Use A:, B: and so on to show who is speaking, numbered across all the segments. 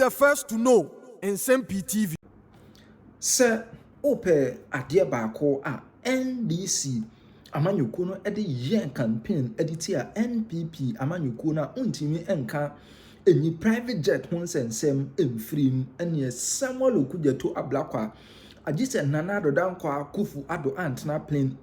A: the first to know Nsem-Pii TV.
B: Sir, ope adeɛ baako a NDC amanyɔkuo no de yɛn campaign editor NPP amanyɔkuo no untimi enka enyi private jet ho nsensem emfrim ene Samuel Okudzeto ablakwa agise Nana Addo dankwa Akufo Addo antena plane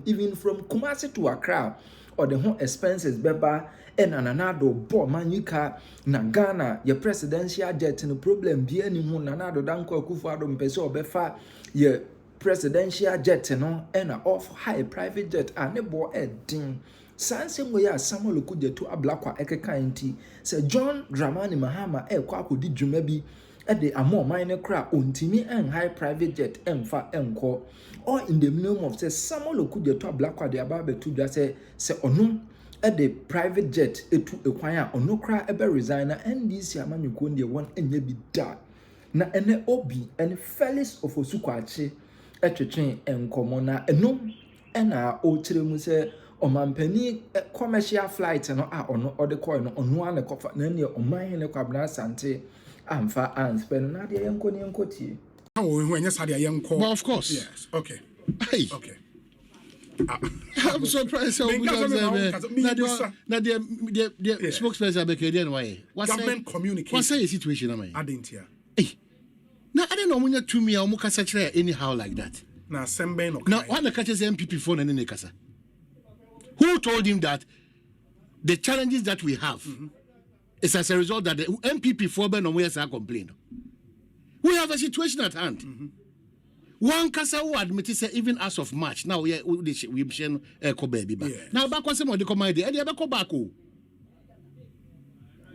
B: even from Kumasi to Accra or the whole expenses beba and Nana Addo bo manyika na Ghana ye presidential jet no problem bi ani mu Nana Addo dankwa Akufo Addo mpese obefa ye presidential jet no and off high private jet and bo edin Sansem we ya Samuel Okudzeto ablakwa ekeka nti se John Dramani Mahama kwa akodi dwuma bi de amo mine kra ontimi en high private jet emfa enko or in the name of say Samuel Okudzeto ablakwa de aba betu dwa se ono the private jet etu ekwan a ono kra ebe resign na NDC amanyuko ndie won enye bi da na ene obi ene Felix Ofosu Kwakye etwetwen enkomo na eno ena o kire mu se omampani commercial flight no a ono ode coin no ono ane kofa na ne Omanhene kwabna asante amfa anspend na de yenko ne yenko tie
C: when you said yenko.
D: Well, of course.
C: Yes. Okay.
D: Hey.
C: Okay.
D: I'm surprised. Now the spokesperson Bekedian why?
C: Government communication.
D: What's the situation am I?
C: I didn't hear.
D: Hey. Now I don't know when you to me or mukasa chere anyhow like that.
C: Now Sembe no.
D: Now one catches MPP phone and kasa. Who told him that the challenges that we have is as a result that the MPP for Ben no are complain. We have a situation at hand. One kasa who admitted say even as of March now we share baby back. Now back on some of the command back.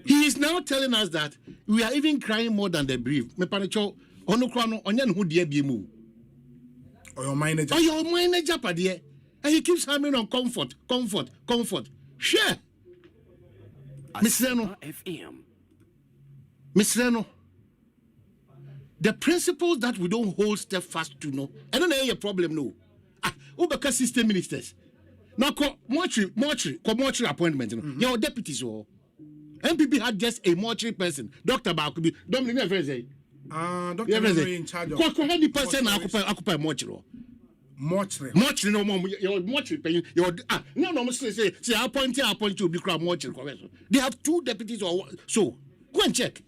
D: He is now telling us that we are even crying more than the bereaved. Me panicho ono krano onyan hu die biemu.
C: Or your manager.
D: Or your manager padie. And he keeps hammering on comfort. Share. Miss Reno. Miss Reno. The principles that we don't hold steadfast to know. I don't know your problem, no. Ubeka system ministers. Now, mortuary appointment. Your deputies or MPP had just a mortuary person. Dr. Bakubi. Dominic Freze.
C: Dr. in charge of.
D: Any person occupy mortuary. Mortuary no more. Your mortuary paying. No, say appoint to be crowd mortuary. They have two deputies or so. Go and check.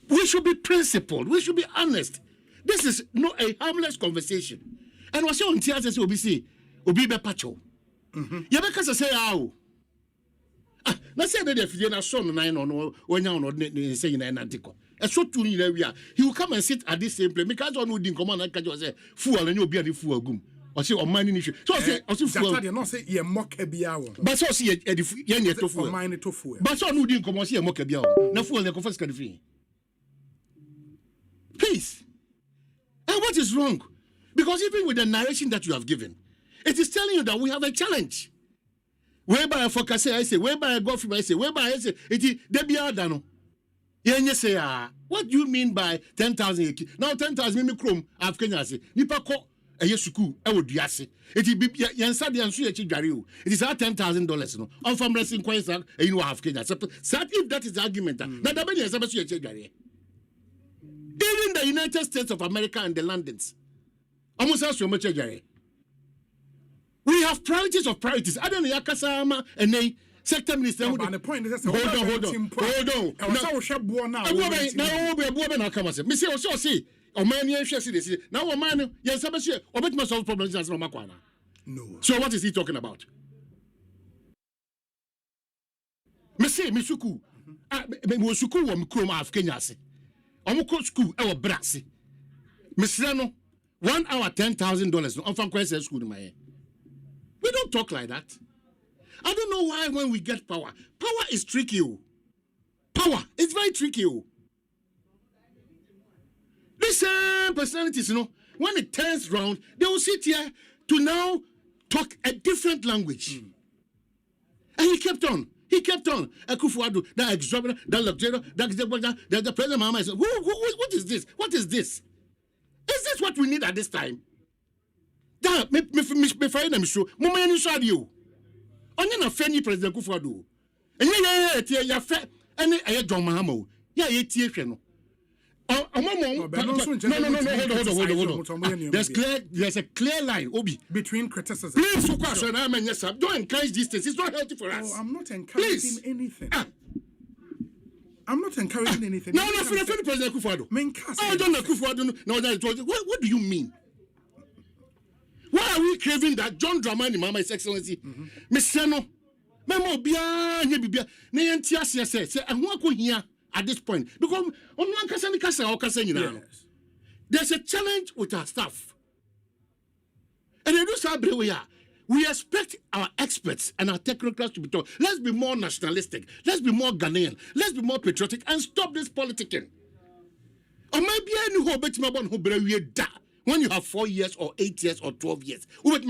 D: We should be principled. We should be honest. This is not a harmless conversation. And what's your theater say obisi obi be pacho. Yabeka say how. Let's say that if you are son nine on when you are saying an article. A short to he will come and sit at this same place. Because on who didn't come on and say fool and you'll be a fool gum. Or say on mining issue. So I say
C: fool. Not say ye mock a biao.
D: But so see a fool.
C: Mine to fool.
D: But so who didn't come on see a mock a biao. No fool the confess can free. Please. And what is wrong? Because even with the narration that you have given, it is telling you that we have a challenge. Whereby I focus, I say, whereby I go from, I say, whereby I say, it is Debiadano. You say, what do you mean by 10,000? Now 10,000 me chrome, I've Kenya say, Nipako, a yesuku, I would yasi. It is Yansadi and Suya Chigario. It is our $10,000. No, on from wrestling coins, and you know, have Kenya. So if that is the argument, now the money is about Suya Chigario. Even the United States of America and the Londons. Almost as much as we have priorities of priorities. I don't know Yakasama and they sector minister.
C: And the point is
D: hold on. Now come and say, Miss also see. Omani see this. Now Omani, yes, I'm sure. Obet must solve problems as no Makwana.
C: No.
D: So what is he talking about? Missy, Misuku. Musuku wa mkroma of Kenya. Omoko school our brasi. Miss Reno, 1 hour $10,000. No, I'm from Kwakye school in my head. We don't talk like that. I don't know why when we get power is tricky. Power is very tricky. These same personalities, when it turns round, they will sit here to now talk a different language. And he kept on. Akufo Addo, that exorbitant, that luxurious, that the president Mahama said, what is this? What is this? Is this what we need at this time? That me find them show. Mama you saw you. Only na feni president Akufo Addo. And ya fe any John Mahama. Yeah, no. No. There's a clear line, Obi.
C: Between criticism.
D: Please, don't encourage these things. It's not healthy for us.
C: I'm not encouraging anything. I'm not encouraging anything.
D: No, for the President Akufo. What do you mean? Why are we craving that John Dramani, Mama, His Excellency? Mr. No, Memo Bia, Nebibia, Nayantia says, and what could here at this point? Because on one Cassan, there's a challenge with our staff. And in this we expect our experts and our technocrats to be told, let's be more nationalistic, let's be more Ghanaian, let's be more patriotic, and stop this politicking. Or maybe I knew how better who when you have 4 years or 8 years or 12 years. Can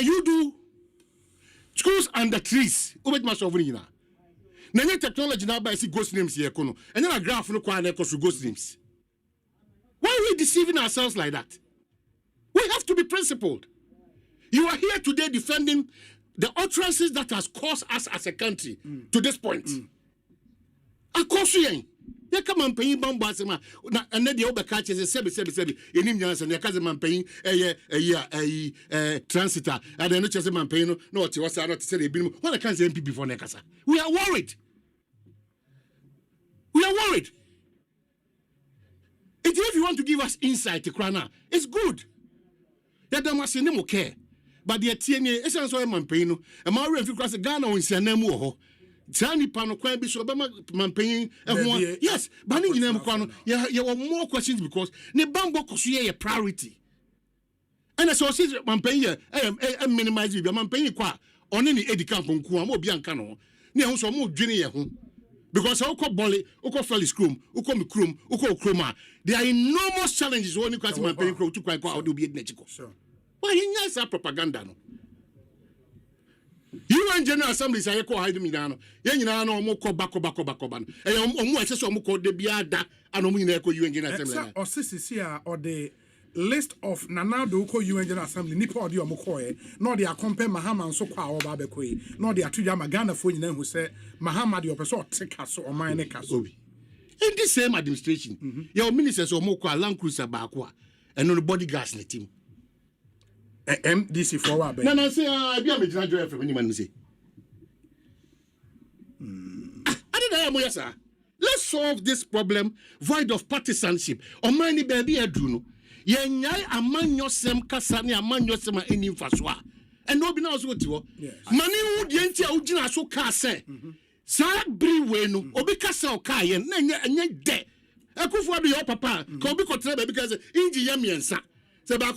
D: you do schools under trees? Nanya technology now by see ghost names here, and then a graph no ghost names. Why are we deceiving ourselves like that? We have to be principled. You are here today defending the utterances that has caused us as a country to this point. Of course, you come and pay Bambasima, and then the other catches a 777 in Indians and your cousin man paying a transitor, and then just a man paying no to us. I not say what I can't say MPP for Nekasa. We are worried. If you want to give us insight to Krana, it's good. That there must no care. But the TNA is also a man paying, and my referee across Ghana in Sanemo. Tani pano kwa bi so be man paying yes but ni nyina mkwa you have more questions because ne bambo koso ye priority and so see man paying minimize bi man paying kwa oni ni edika nkonku am obi anka no ne ho so mo dwene ye ho because ukọ bole ukọ felly scrum ukọ mikrum ukọ kroma there are enormous challenges when you kwase man paying to kwa obi ednechiko sure why is that propaganda no. UN General Assembly say ko hide me na no ye nyina na omo ko bako ban e omo ese so omo ko de bia da ana omo nyina ko UN General Assembly
C: o sisi a or the list of nanado ko UN General Assembly nipa odi omo ko e no dey compare Mahama nso kwa wo ba be ko e no dey atuja magana fo nyina hu say Mahama dey opeso oteka so oman ne ka so
D: in the same administration your ministers omo ko Land Cruiser ba ko and no bodyguards na team
C: MDC for what?
D: No, say I be a major joy from anyone say. Let's solve this problem void of partisanship. O many baby adruno. Ye nyai aman yosem kasani aman yosem eni mfaswa. And no be na so tiwo. Mani wo de ntia wo gina so ka se. Sa bri we no obi kasa o ka ye na nya de. Akufo be your papa. Ka obi ko tire because inji ye miensa. So what?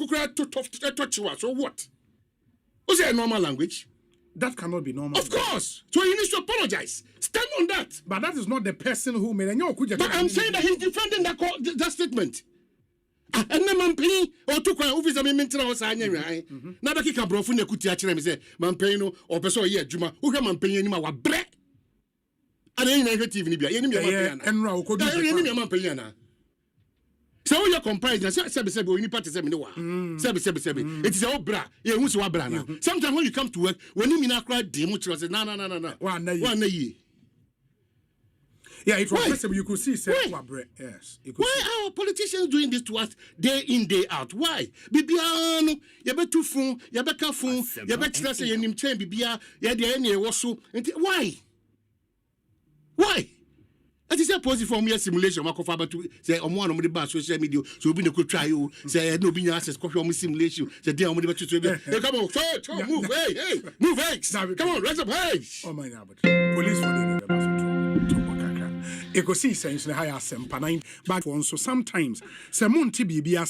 D: What's a normal language?
C: That cannot be normal.
D: Of course. So you need to apologize. Stand on that.
C: But that is not the person who made it.
D: But I'm saying that he's defending that statement. And then Nsem-Pii or took my office and mental was anyway. Now that he can bro from the Kutiach and say, Nsem-Pii or person here, Juma, who can Nsem-Pii anymore? What bread? And then negative in Libya. And Rao could be so your comparison, any party say no. It is all bra. You who's wa bra now. Sometimes when you come to work, when you mean I cry demo say no. One year.
C: Yeah, it was possible you could see say yes.
D: Why are politicians doing this to us day in, day out? Why? Bibiano, you be too fun, you be careful, you be say you nim chain bibia, you dey any woso. Why? That is a positive for me simulation. I could to say on one of the bad social media, so we could try you. Say no be access coffee on simulation. Say they are on the hey, come on, move, hey, move, eggs. Come on, rise up, hey.
C: Oh my God, police for the you could see sense in higher Nsem-Pii back one. So sometimes someone to be a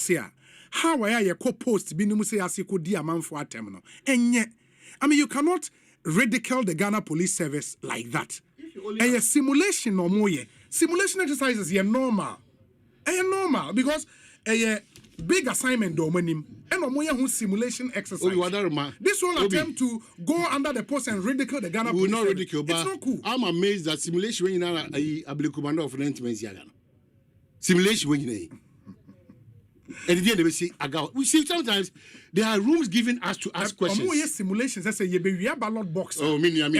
C: how I a co-post be no say as you could dear man for a terminal. And yet, I mean, you cannot ridicule the Ghana Police Service like that. A simulation no more. Simulation exercises are normal. Normal because a big assignment domain and no more simulation exercise. This whole attempt to go under the post and ridicule the Ghana Police Service. It's not cool.
D: I'm amazed that simulation when you know a commander of 90 minutes. Simulation when you know. And then they say, we see sometimes there are rooms given us to ask questions.
C: Simulations. I say you be ballot box.
D: Oh, minia.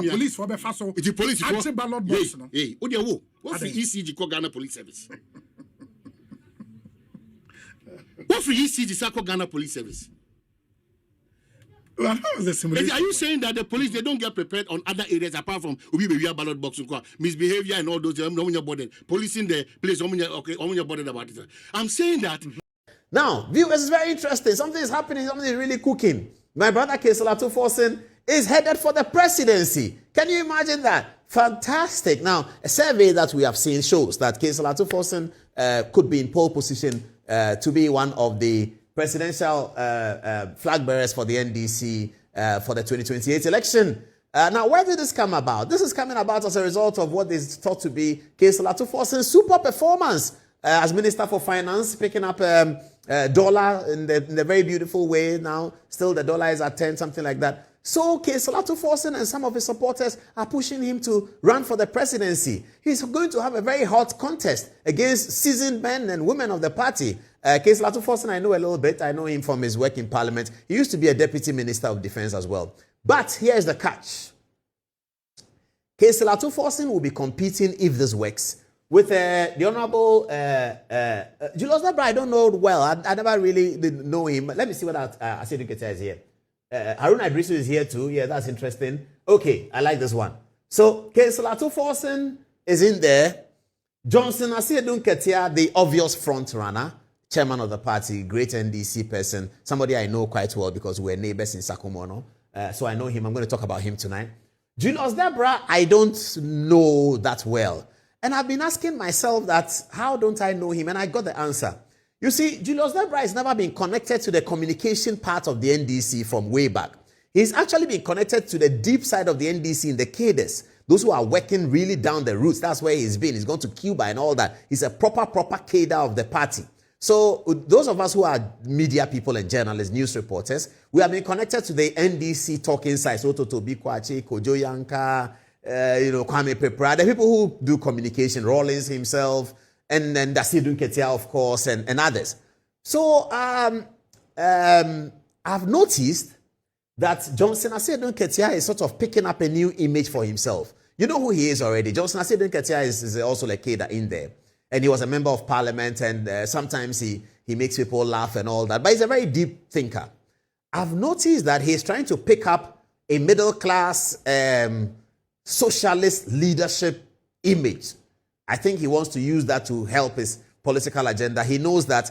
C: Police for the faso.
D: It's the police
C: for ballot box.
D: Hey, what for ECG call Ghana Police Service? What for ECG call Ghana Police Service?
C: Well, how is the simulation?
D: Are you saying that the police they don't get prepared on other areas apart from ballot box misbehavior and all those? Policing the place. Okay, bothered about it. I'm saying that.
E: Now, viewers, it's very interesting. Something is happening. Something is really cooking. My brother Kesela Tuforsen is headed for the presidency. Can you imagine that? Fantastic. Now, a survey that we have seen shows that Kesela Tuforsen could be in pole position to be one of the presidential flag bearers for the NDC for the 2028 election. Now, where did this come about? This is coming about as a result of what is thought to be Kesela Tuforsen's super performance as Minister for Finance, picking up dollar in the very beautiful way. Now, still the dollar is at 10, something like that. So, Kesela Tuforsen and some of his supporters are pushing him to run for the presidency. He's going to have a very hot contest against seasoned men and women of the party. Kesela Tuforsen, I know a little bit. I know him from his work in Parliament. He used to be a deputy minister of defense as well. But here's the catch. Kesela Tuforsen will be competing, if this works, with the Honorable Julius Debra. I don't know well. I never really did know him. Let me see what Asiedu Ketia is here. Haruna Idrisu is here too. Yeah, that's interesting. Okay, I like this one. So, Kesela Tuforsen is in there. Johnson Asiedu Ketia, the obvious front runner, chairman of the party, great NDC person, somebody I know quite well because we're neighbors in Sakumono. So I know him. I'm going to talk about him tonight. Julius Debra, I don't know that well. And I've been asking myself that, how don't I know him? And I got the answer. You see, Julius Debra has never been connected to the communication part of the NDC from way back. He's actually been connected to the deep side of the NDC in the cadres. Those who are working really down the roots. That's where he's been. He's gone to Cuba and all that. He's a proper cadre of the party. So those of us who are media people and journalists, news reporters, we have been connected to the NDC talking sides. Ototobi Kwakye, Kojo Yanka, Kwame Pepra, the people who do communication, Rawlings himself, and then Asiedu Ketia, of course, and others. So I've noticed that Johnson Asiedu Ketia is sort of picking up a new image for himself. You know who he is already. Johnson Asiedu Ketia is also like Keda in there. And he was a member of parliament, and sometimes he makes people laugh and all that. But he's a very deep thinker. I've noticed that he's trying to pick up a middle-class socialist leadership image. I think he wants to use that to help his political agenda. He knows that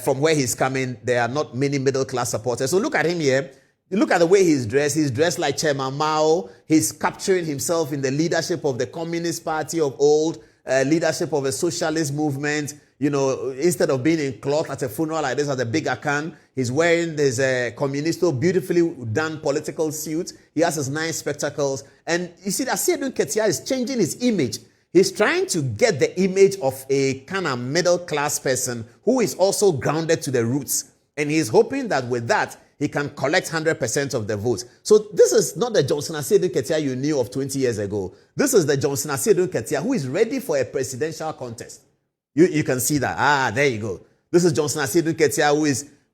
E: from where he's coming, there are not many middle-class supporters. So look at him here. You look at the way he's dressed. He's dressed like Chairman Mao. He's capturing himself in the leadership of the Communist Party of old, leadership of a socialist movement. You know, instead of being in cloth at a funeral like this at the big Akan, he's wearing this communisto, beautifully done political suit. He has his nice spectacles. And you see that Asiedu Ketia is changing his image. He's trying to get the image of a kind of middle-class person who is also grounded to the roots. And he's hoping that with that, he can collect 100% of the votes. So this is not the Johnson Asiedu Ketia you knew of 20 years ago. This is the Johnson Asiedu Ketia who is ready for a presidential contest. You can see that. There you go. This is Johnson Asiedu Ketia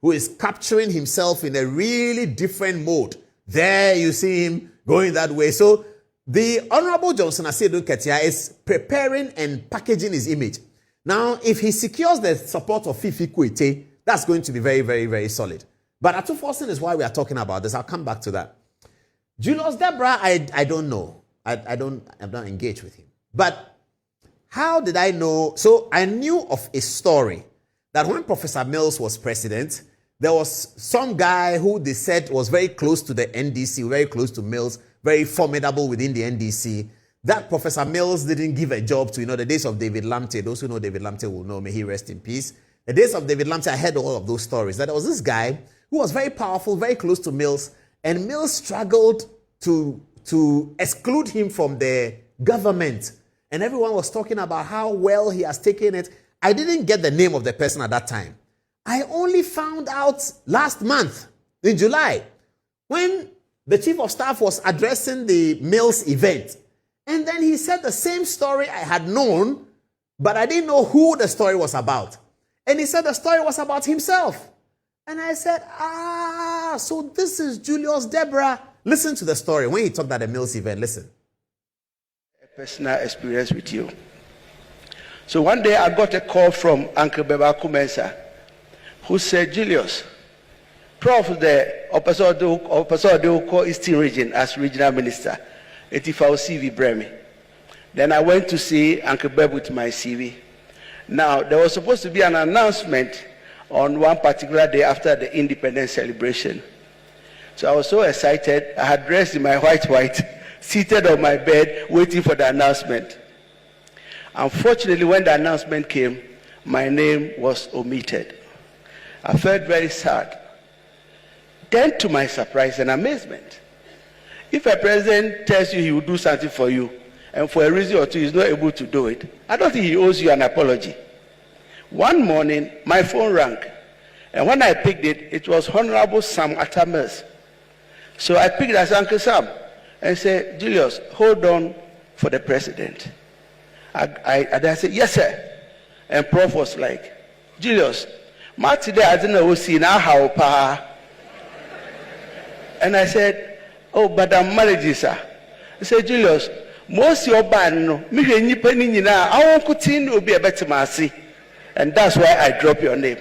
E: who is capturing himself in a really different mode. There you see him going that way. So the Honorable Johnson Asiedu Ketia is preparing and packaging his image. Now, if he secures the support of Fifi Kwete, that's going to be very, very, very solid. But Atuforsen is why we are talking about this. I'll come back to that. Julius Debra, I don't know. I'm not engaged with him. But how did I know? So I knew of a story that when Professor Mills was president, there was some guy who they said was very close to the NDC, very close to Mills, very formidable within the NDC. That Professor Mills didn't give a job to, the days of David Lamte. Those who know David Lamte will know, may he rest in peace. The days of David Lamte, I heard all of those stories. That there was this guy who was very powerful, very close to Mills, and Mills struggled to exclude him from the government. And everyone was talking about how well he has taken it. I didn't get the name of the person at that time. I only found out last month, in July, when the chief of staff was addressing the Mills event. And then he said the same story I had known, but I didn't know who the story was about. And he said the story was about himself. And I said, so this is Julius Deborah. Listen to the story. When he talked at the Mills event, listen.
F: A personal experience with you. So one day I got a call from Uncle Beba Kumensa, who said, Julius, Prof, the Ofosu Eastern Region as regional minister, Etifao CV Bremi. Then I went to see Uncle Beb with my CV. Now, there was supposed to be an announcement on one particular day after the independence celebration. So I was so excited. I had dressed in my white, seated on my bed, waiting for the announcement. Unfortunately, when the announcement came, my name was omitted. I felt very sad. Then, to my surprise and amazement, if a president tells you he will do something for you, and for a reason or two he's not able to do it, I don't think he owes you an apology. One morning, my phone rang, and when I picked it, it was Honorable Sam Atamers. So I picked it as Uncle Sam and said, Julius, hold on for the president. I said, yes, sir. And Prof was like, Julius, today I didn't know see now how pa. And I said, oh, but I'm married, sir. He said, Julius, most your band no, me ni penny na, I won't continue to be a better mercy. And that's why I drop your name.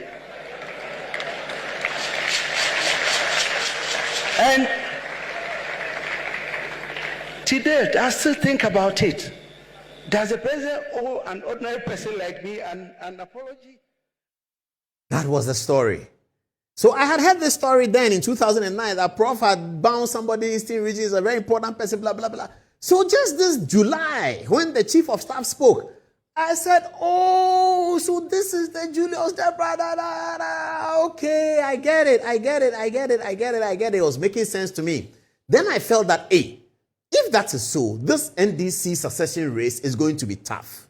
F: And today, I still think about it. Does the president owe an ordinary person like me an apology?
E: That was the story. So I had heard this story then in 2009 that Prof had bound somebody in Eastern Region, is a very important person, blah, blah, blah. So just this July, when the chief of staff spoke, I said, oh, so this is the Julius Deborah. Okay, I get it. It was making sense to me. Then I felt that, hey, if that is so, this NDC succession race is going to be tough.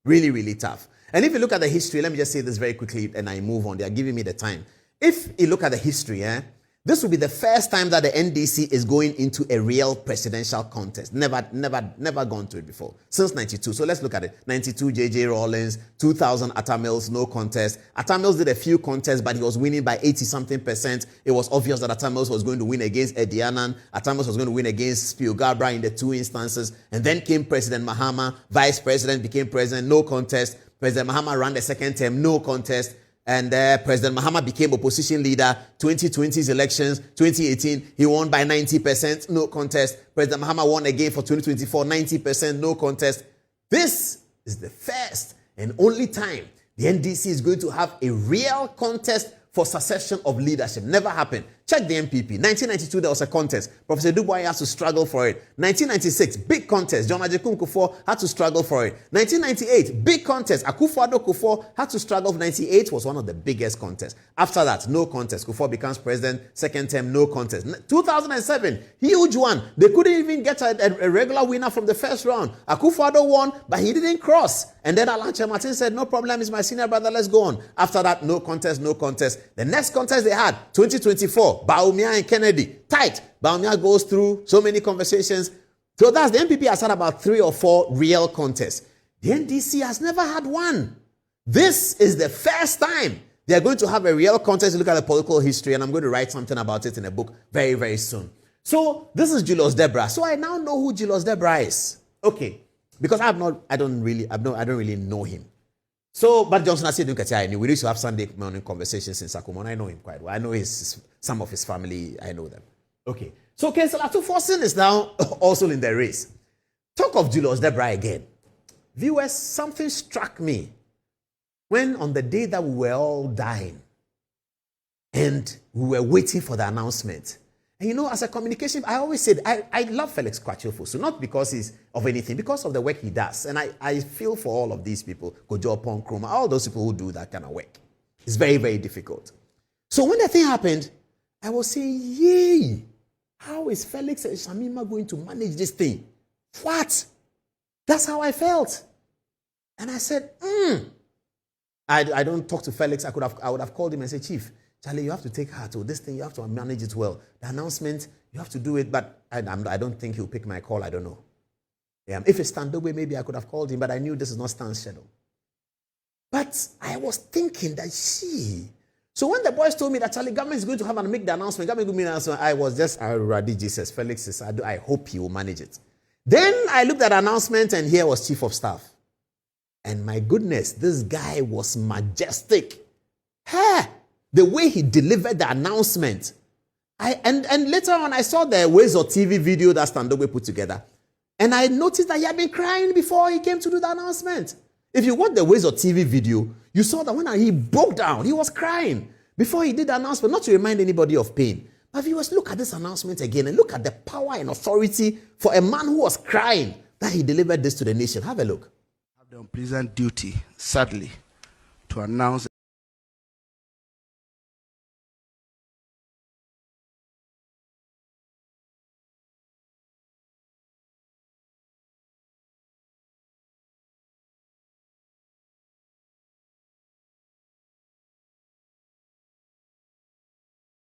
E: Really, really tough. And if you look at the history, let me just say this very quickly and I move on. They are giving me the time. If you look at the history, this will be the first time that the NDC is going into a real presidential contest. Never gone to it before. Since 92. So let's look at it. 92, J.J. Rawlings. 2000, Atta Mills, no contest. Atta Mills did a few contests, but he was winning by 80-something%. It was obvious that Atta Mills was going to win against Eddie Annan. Atta Mills was going to win against Spio Gabra in the two instances. And then came President Mahama. Vice President became president, no contest. President Mahama ran the second term, no contest. And President Mahama became opposition leader. 2020's elections, 2018, he won by 90%, no contest. President Mahama won again for 2024, 90%, no contest. This is the first and only time the NDC is going to have a real contest for succession of leadership. Never happened. Check the MPP. 1992, there was a contest. Professor Dubois has to struggle for it. 1996, big contest. John Ajekun Kufuor had to struggle for it. 1998, big contest. Akufo Addo Kufuor had to struggle. 98 was one of the biggest contests. After that, no contest. Kufuor becomes president. Second term, no contest. 2007, huge one. They couldn't even get a regular winner from the first round. Akufo Addo won, but he didn't cross. And then Alanche Martin said, no problem, he's my senior brother, let's go on. After that, no contest, no contest. The next contest they had, 2024, Bawumia and Kennedy, tight. Bawumia goes through so many conversations. So that's the MPP has had about 3 or 4 real contests. The NDC has never had one. This is the first time they are going to have a real contest. Look at the political history, and I'm going to write something about it in a book very, very soon. So this is Julius Deborah. So I now know who Julius Deborah is. Okay. Because I don't really know him. So, but Johnson, I said, I knew. We used to have Sunday morning conversations in Sakumon. I know him quite well. I know some of his family. I know them. Okay. So, Councillor Atuforsen is now also in the race. Talk of Julius Deborah again. Viewers, something struck me when on the day that we were all dying and we were waiting for the announcement. And you know, as a communication, I always said, I love Felix Kwakye Ofosu, not because he's of anything, because of the work he does. And I feel for all of these people, Kojo Pon Kroma, all those people who do that kind of work. It's very, very difficult. So when the thing happened, I was saying, yay, how is Felix and Shamima going to manage this thing? What? That's how I felt. And I said, I don't talk to Felix. I would have called him and said, Chief, Charlie, you have to take heart to this thing. You have to manage it well. The announcement, you have to do it. But I don't think he'll pick my call. I don't know. If it's Standowe, maybe I could have called him. But I knew this is not Stan's schedule. But I was thinking that So when the boys told me that Charlie government is going to have and make the announcement, I was just, I already Jesus, Felix is Addo, I hope he will manage it. Then I looked at the announcement and here was Chief of Staff. And my goodness, this guy was majestic. The way he delivered the announcement. And later on, I saw the Ways of TV video that Standogwe put together. And I noticed that he had been crying before he came to do the announcement. If you watch the Ways of TV video, you saw that when he broke down, he was crying before he did the announcement, not to remind anybody of pain. But viewers, look at this announcement again and look at the power and authority for a man who was crying that he delivered this to the nation. Have a look.
F: I have the unpleasant duty, sadly, to announce